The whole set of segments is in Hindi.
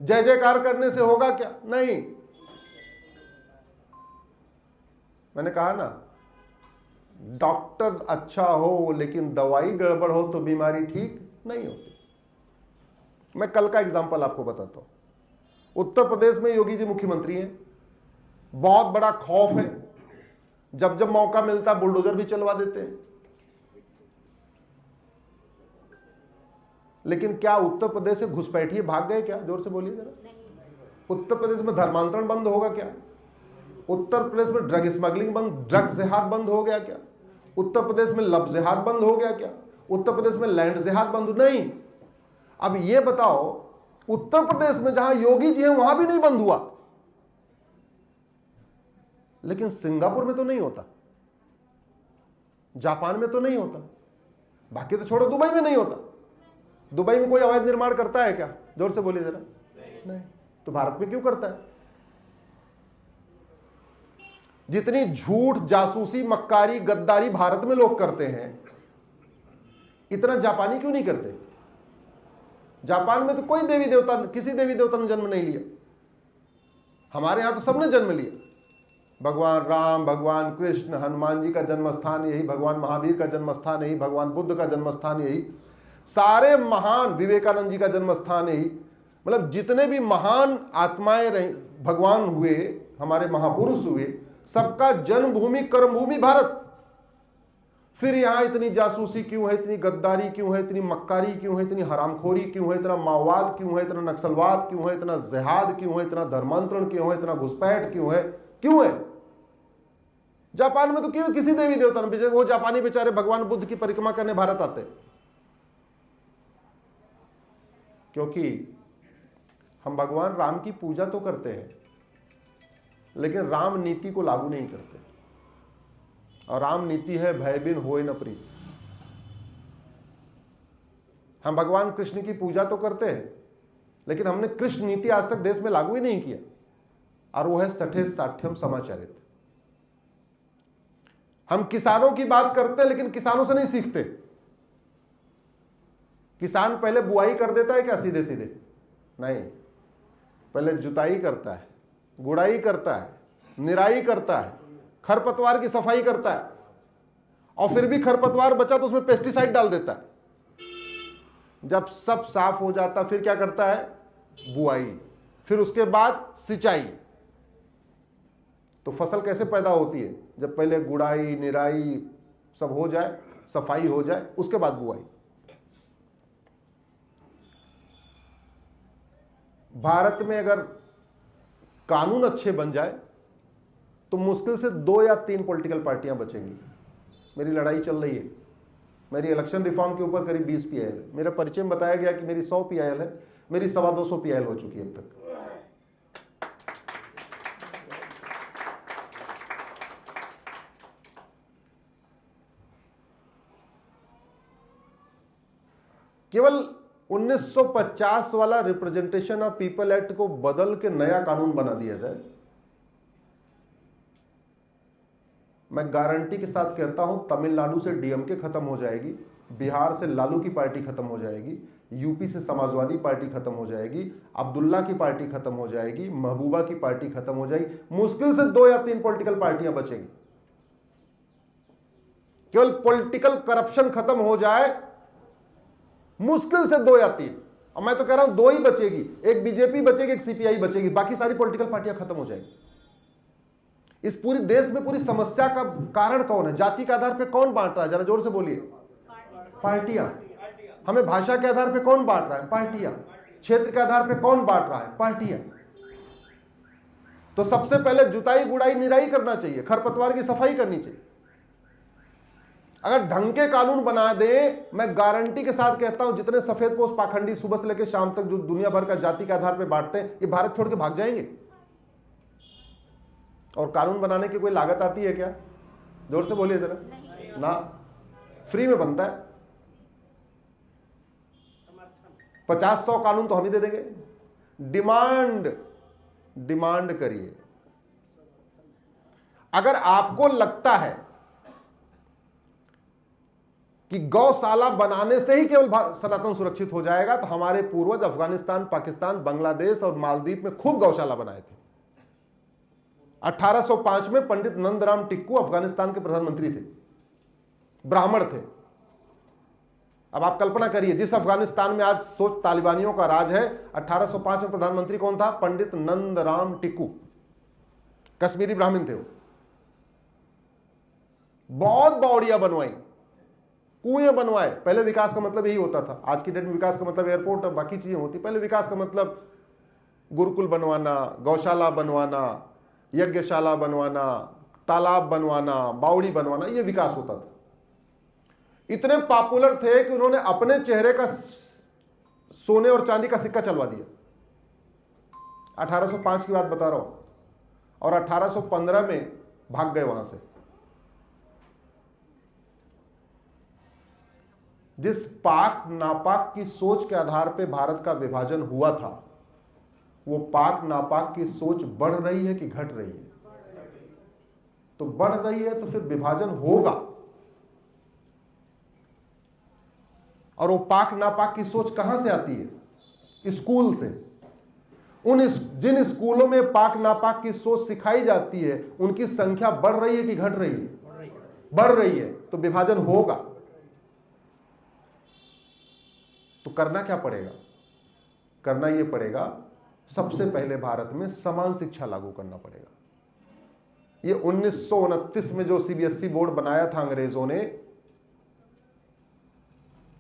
जय जयकार करने से होगा क्या? नहीं। मैंने कहा ना, डॉक्टर अच्छा हो लेकिन दवाई गड़बड़ हो तो बीमारी ठीक नहीं होती। मैं कल का एग्जांपल आपको बताता हूं। उत्तर प्रदेश में योगी जी मुख्यमंत्री हैं, बहुत बड़ा खौफ है, जब जब मौका मिलता बुलडोजर भी चलवा देते हैं। लेकिन क्या उत्तर प्रदेश से घुसपैठिए भाग गए क्या? जोर से बोलिए जरा। उत्तर प्रदेश में धर्मांतरण बंद होगा क्या? उत्तर प्रदेश में ड्रग स्मगलिंग बंद, ड्रग जिहाद बंद हो गया क्या? उत्तर प्रदेश में लव जिहाद बंद हो गया क्या? उत्तर प्रदेश में लैंड जिहाद बंद नहीं। अब ये बताओ, उत्तर प्रदेश में जहां योगी जी हैं वहां भी नहीं बंद हुआ, लेकिन सिंगापुर में तो नहीं होता, जापान में तो नहीं होता, बाकी तो छोड़ो, दुबई में नहीं होता। दुबई में कोई अवैध निर्माण करता है क्या? जोर से बोलिए जरा। नहीं। तो भारत में क्यों करता है? जितनी झूठ, जासूसी, मक्कारी, गद्दारी भारत में लोग करते हैं, इतना जापानी क्यों नहीं करते? जापान में तो कोई देवी देवता, किसी देवी देवता ने जन्म नहीं लिया। हमारे यहां तो सबने जन्म लिया। भगवान राम, भगवान कृष्ण, हनुमान जी का जन्म स्थान यही, भगवान महावीर का जन्म स्थान यही, भगवान बुद्ध का जन्म स्थान यही, सारे महान, विवेकानंद जी का जन्म स्थान यही। मतलब जितने भी महान आत्माएं रही, भगवान हुए, हमारे महापुरुष हुए, सबका जन्मभूमि, कर्मभूमि भारत। फिर यहां इतनी जासूसी क्यों है, इतनी गद्दारी क्यों है, इतनी मक्कारी क्यों है, इतनी हरामखोरी क्यों है, इतना माओवाद क्यों है, इतना नक्सलवाद क्यों है, इतना जिहाद क्यों है, इतना धर्मांतरण क्यों है, इतना घुसपैठ क्यों है? क्यों है? जापान में तो क्यों किसी देवी देवता ने, वो जापानी बेचारे भगवान बुद्ध की परिक्रमा करने भारत आते, क्योंकि हम भगवान राम की पूजा तो करते हैं, लेकिन राम नीति को लागू नहीं करते। और राम नीति है भय बिन होए न प्रीत। हम भगवान कृष्ण की पूजा तो करते हैं, लेकिन हमने कृष्ण नीति आज तक देश में लागू ही नहीं किया, और वो है सठे साठ्यम समाचारित। हम किसानों की बात करते हैं, लेकिन किसानों से नहीं सीखते। किसान पहले बुआई कर देता है क्या सीधे सीधे? नहीं, पहले जुताई करता है, गुड़ाई करता है, निराई करता है, खरपतवार की सफाई करता है, और फिर भी खरपतवार बचा तो उसमें पेस्टिसाइड डाल देता है। जब सब साफ हो जाता फिर क्या करता है? बुआई, फिर उसके बाद सिंचाई। तो फसल कैसे पैदा होती है? जब पहले गुड़ाई, निराई सब हो जाए, सफाई हो जाए, उसके बाद बुआई। भारत में अगर कानून अच्छे बन जाए तो मुश्किल से 2 या 3 पॉलिटिकल पार्टियां बचेंगी। मेरी लड़ाई चल रही है, मेरी इलेक्शन रिफॉर्म के ऊपर करीब 20 PIL है। मेरा परिचय में बताया गया कि मेरी 100 PIL है, मेरी 225 PIL हो चुकी है अब तक। केवल 1950 वाला रिप्रेजेंटेशन ऑफ पीपल एक्ट को बदल के नया कानून बना दिया जाए, मैं गारंटी के साथ कहता हूं तमिलनाडु से DMK खत्म हो जाएगी, बिहार से लालू की पार्टी खत्म हो जाएगी, यूपी से समाजवादी पार्टी खत्म हो जाएगी, अब्दुल्ला की पार्टी खत्म हो जाएगी, महबूबा की पार्टी खत्म हो जाएगी। मुश्किल से 2 या 3 पॉलिटिकल पार्टियां बचेंगी। केवल पॉलिटिकल करप्शन खत्म हो जाए, मुश्किल से 2 या 3, और मैं तो कह रहा हूं 2 ही बचेगी, एक बीजेपी बचेगी, एक CPI बचेगी, बाकी सारी पॉलिटिकल पार्टियां खत्म हो जाएगी। इस पूरी देश में पूरी समस्या का कारण कौन है? जाति के आधार पे कौन बांट रहा है? जरा जोर से बोलिए। पार्टियां। हमें भाषा के आधार पे कौन बांट रहा है? पार्टियां। क्षेत्र के आधार पे कौन बांट रहा है? पार्टियां। तो सबसे पहले जुताई, गुड़ाई, निराई करना चाहिए, खरपतवार की सफाई करनी चाहिए। अगर ढंग के कानून बना दे, मैं गारंटी के साथ कहता हूं जितने सफेदपोश पाखंडी सुबह से लेकर शाम तक जो दुनिया भर का जाति के आधार पर बांटते हैं, ये भारत छोड़ के भाग जाएंगे। और कानून बनाने की कोई लागत आती है क्या? जोर से बोलिए जरा। ना, फ्री में बनता है। 50-100 कानून तो हम ही दे देंगे। डिमांड करिए। अगर आपको लगता है कि गौशाला बनाने से ही केवल सनातन सुरक्षित हो जाएगा, तो हमारे पूर्वज अफगानिस्तान, पाकिस्तान, बांग्लादेश और मालदीव में खूब गौशाला बनाए थे। 1805 में पंडित नंदराम टिक्कू अफगानिस्तान के प्रधानमंत्री थे, ब्राह्मण थे। अब आप कल्पना करिए, जिस अफगानिस्तान में आज सोच तालिबानियों का राज है, 1805 में प्रधानमंत्री कौन था? पंडित नंदराम टिक्कू, कश्मीरी ब्राह्मण थे वो। बहुत बावड़ियां बनवाई, कुएं बनवाए। पहले विकास का मतलब यही होता था। आज की डेट में विकास का मतलब एयरपोर्ट और बाकी चीजें होती, पहले विकास का मतलब गुरुकुल बनवाना, गौशाला बनवाना, यज्ञशाला बनवाना, तालाब बनवाना, बावड़ी बनवाना, यह विकास होता था। इतने पॉपुलर थे कि उन्होंने अपने चेहरे का सोने और चांदी का सिक्का चलवा दिया। 1805 की बात बता रहा हूं, और 1815 में भाग गए वहां से। जिस पाक नापाक की सोच के आधार पे भारत का विभाजन हुआ था, वो पाक नापाक की सोच बढ़ रही है कि घट रही है? तो बढ़ रही है, तो फिर विभाजन होगा। और वो पाक नापाक की सोच कहां से आती है? स्कूल से। जिन स्कूलों में पाक नापाक की सोच सिखाई जाती है, उनकी संख्या बढ़ रही है कि घट रही है? बढ़ रही है। तो विभाजन होगा। तो करना क्या पड़ेगा? करना यह पड़ेगा, सबसे पहले भारत में समान शिक्षा लागू करना पड़ेगा। ये 1929 में जो सीबीएसई बोर्ड बनाया था अंग्रेजों ने,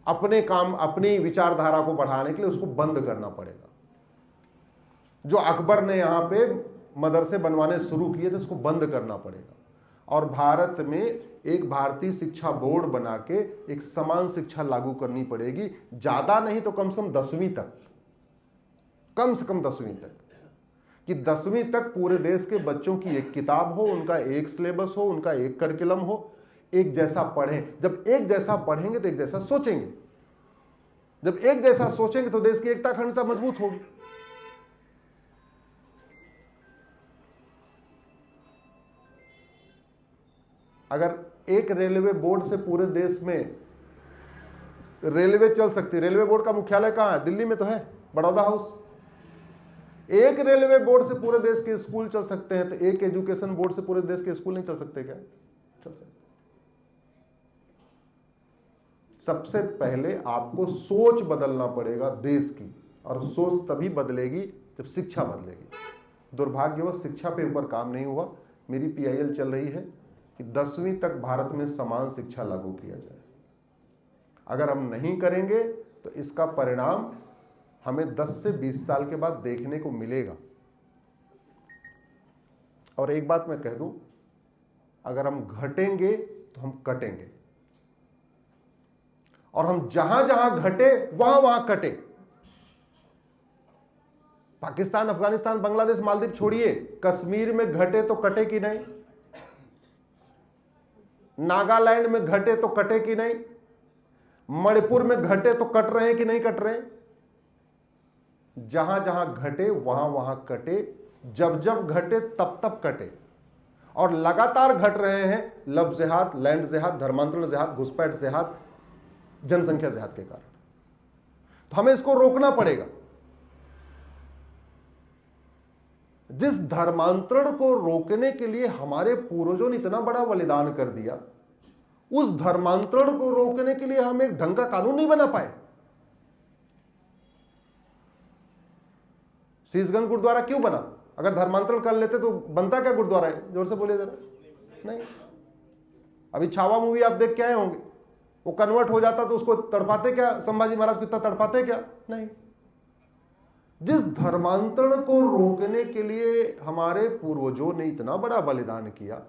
अपनी विचारधारा को बढ़ाने के लिए, उसको बंद करना पड़ेगा। जो अकबर ने यहां पे मदरसे बनवाने शुरू किए थे, उसको बंद करना पड़ेगा। और भारत में एक भारतीय शिक्षा बोर्ड बना के एक समान शिक्षा लागू करनी पड़ेगी। ज्यादा नहीं तो कम से कम 10वीं तक, कम से कम 10वीं तक, कि 10वीं तक पूरे देश के बच्चों की एक किताब हो, उनका एक सिलेबस हो, उनका एक करिकुलम हो, एक जैसा पढ़ें। जब एक जैसा पढ़ेंगे तो एक जैसा सोचेंगे। जब एक जैसा सोचेंगे तो देश की एकता अखंडता मजबूत होगी। अगर एक रेलवे बोर्ड से पूरे देश में रेलवे चल सकती है, रेलवे बोर्ड का मुख्यालय कहां है? दिल्ली में तो है, बड़ौदा हाउस। एक रेलवे बोर्ड से पूरे देश के स्कूल चल सकते हैं, तो एक एजुकेशन बोर्ड से पूरे देश के स्कूल नहीं चल सकते क्या? चल सकते। सबसे पहले आपको सोच बदलना पड़ेगा देश की, और सोच तभी बदलेगी जब शिक्षा बदलेगी। दुर्भाग्यवश शिक्षा पे ऊपर काम नहीं हुआ। मेरी पीआईएल चल रही है कि 10वीं तक भारत में समान शिक्षा लागू किया जाए। अगर हम नहीं करेंगे तो इसका परिणाम हमें 10 से 20 साल के बाद देखने को मिलेगा। और एक बात मैं कह दूं, अगर हम घटेंगे तो हम कटेंगे, और हम जहां जहां घटे वहां वहां कटे। पाकिस्तान, अफगानिस्तान, बांग्लादेश, मालदीव छोड़िए, कश्मीर में घटे तो कटे कि नहीं? नागालैंड में घटे तो कटे कि नहीं? मणिपुर में घटे तो कट रहे हैं कि नहीं कट रहे हैं? जहां जहां घटे वहां वहां कटे, जब जब घटे तब तब कटे, और लगातार घट रहे हैं लव जिहाद, लैंड जिहाद, धर्मांतरण जिहाद, घुसपैठ जिहाद, जनसंख्या जिहाद के कारण। तो हमें इसको रोकना पड़ेगा। जिस धर्मांतरण को रोकने के लिए हमारे पूर्वजों ने इतना बड़ा बलिदान कर दिया, उस धर्मांतरण को रोकने के लिए हम एक ढंग का कानून नहीं बना पाए। शीशगंज गुरुद्वारा क्यों बना? अगर धर्मांतरण कर लेते तो बनता क्या गुरुद्वारा है? जोर से बोलिए जरा। नहीं। अभी छावा मूवी आप देख के आए होंगे, वो कन्वर्ट हो जाता तो उसको तड़पाते क्या? संभाजी महाराज को इतना तड़पाते क्या? नहीं। जिस धर्मांतरण को रोकने के लिए हमारे पूर्वजों ने इतना बड़ा बलिदान किया,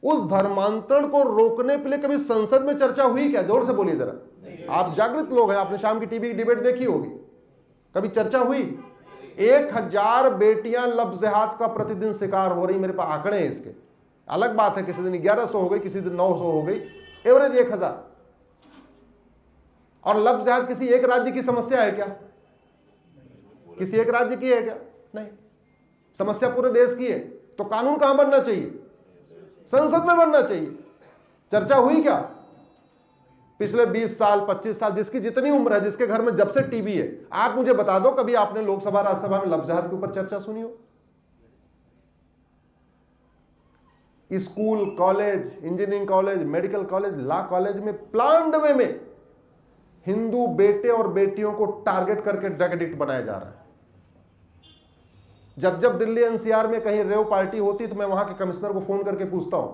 उस धर्मांतरण को रोकने के लिए कभी संसद में चर्चा हुई क्या? जोर से बोलिए जरा। आप जागृत लोग हैं, आपने शाम की टीवी की डिबेट देखी होगी, कभी चर्चा हुई? 1000 बेटियां लव जिहाद का प्रतिदिन शिकार हो रही। मेरे पास आंकड़े हैं इसके। अलग बात है किसी दिन 1100 हो गई, किसी दिन 900 हो गई, एवरेज 1000। और लव जिहाद किसी एक राज्य की समस्या है क्या? किसी एक राज्य की है क्या? नहीं। समस्या पूरे देश की है। तो कानून कहां बनना चाहिए? संसद में बनना चाहिए। चर्चा हुई क्या? पिछले 20 साल 25 साल जिसकी जितनी उम्र है, जिसके घर में जब से टीवी है, आप मुझे बता दो कभी आपने लोकसभा राज्यसभा में लव जिहाद के ऊपर चर्चा सुनी हो? School, college, engineering college, medical college, law college में प्लान्ड वे में हिंदू बेटे और बेटियों को टारगेट करके ड्रग एडिक्ट बनाया जा रहा है। जब जब दिल्ली एनसीआर में कहीं रेव पार्टी होती तो मैं वहां के कमिश्नर को फोन करके पूछता हूं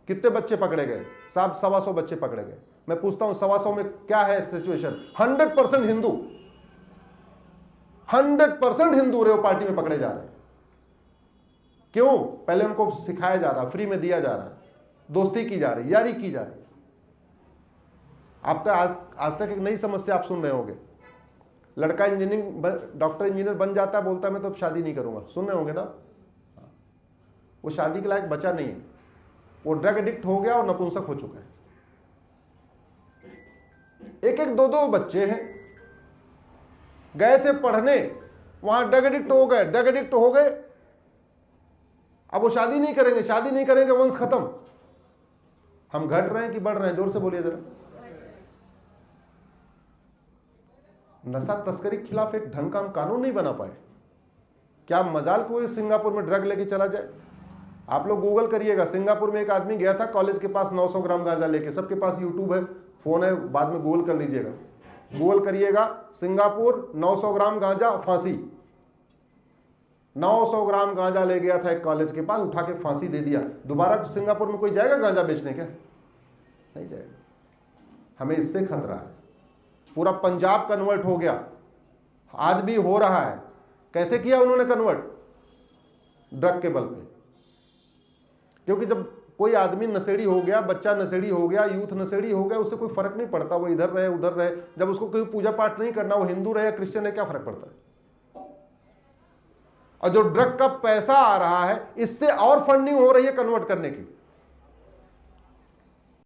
कितने बच्चे पकड़े गए? साहब 125 बच्चे पकड़े गए। मैं पूछता हूं 125 में क्या है situation? 100% Hindu, 100% Hindu rave party में पकड़े जा रहे हैं। क्यों? पहले उनको सिखाया जा रहा, फ्री में दिया जा रहा है, दोस्ती की जा रही, यारी की जा रही। आप तक आज तक एक नई समस्या आप सुन रहे होंगे, लड़का इंजीनियरिंग डॉक्टर इंजीनियर बन जाता है, बोलता है मैं तो शादी नहीं करूंगा। सुन रहे होंगे ना? वो शादी के लायक बचा नहीं है, वो ड्रग एडिक्ट हो गया और नपुंसक हो चुका है। एक एक दो बच्चे हैं, गए थे पढ़ने, वहां ड्रग एडिक्ट हो गए, ड्रग एडिक्ट हो गए। अब वो शादी नहीं करेंगे, शादी नहीं करेंगे, वंश खत्म। हम घट रहे हैं कि बढ़ रहे हैं? जोर से बोलिए जरा। नशा तस्करी के खिलाफ एक ढंग का हम कानून नहीं बना पाए। क्या मजाल कोई सिंगापुर में ड्रग लेके चला जाए? आप लोग गूगल करिएगा, सिंगापुर में एक आदमी गया था कॉलेज के पास 900 ग्राम गांजा लेके। सबके पास यूट्यूब है, फोन है, बाद में गूगल कर लीजिएगा। गूगल करिएगा सिंगापुर 900 ग्राम गांजा फांसी। 900 ग्राम गांजा ले गया था एक कॉलेज के पास, उठा के फांसी दे दिया। दोबारा सिंगापुर में कोई जाएगा गांजा बेचने? क्या नहीं जाएगा। हमें इससे खतरा है। पूरा पंजाब कन्वर्ट हो गया, आज भी हो रहा है। कैसे किया उन्होंने कन्वर्ट? ड्रग के बल पे। क्योंकि जब कोई आदमी नशेड़ी हो गया, बच्चा नशेड़ी हो गया, यूथ नशेड़ी हो गया, उससे कोई फर्क नहीं पड़ता वो इधर रहे उधर रहे। जब उसको कोई पूजा पाठ नहीं करना, वो हिंदू रहे या क्रिश्चियन है, क्या फर्क पड़ता है? और जो ड्रग का पैसा आ रहा है, इससे और फंडिंग हो रही है कन्वर्ट करने की।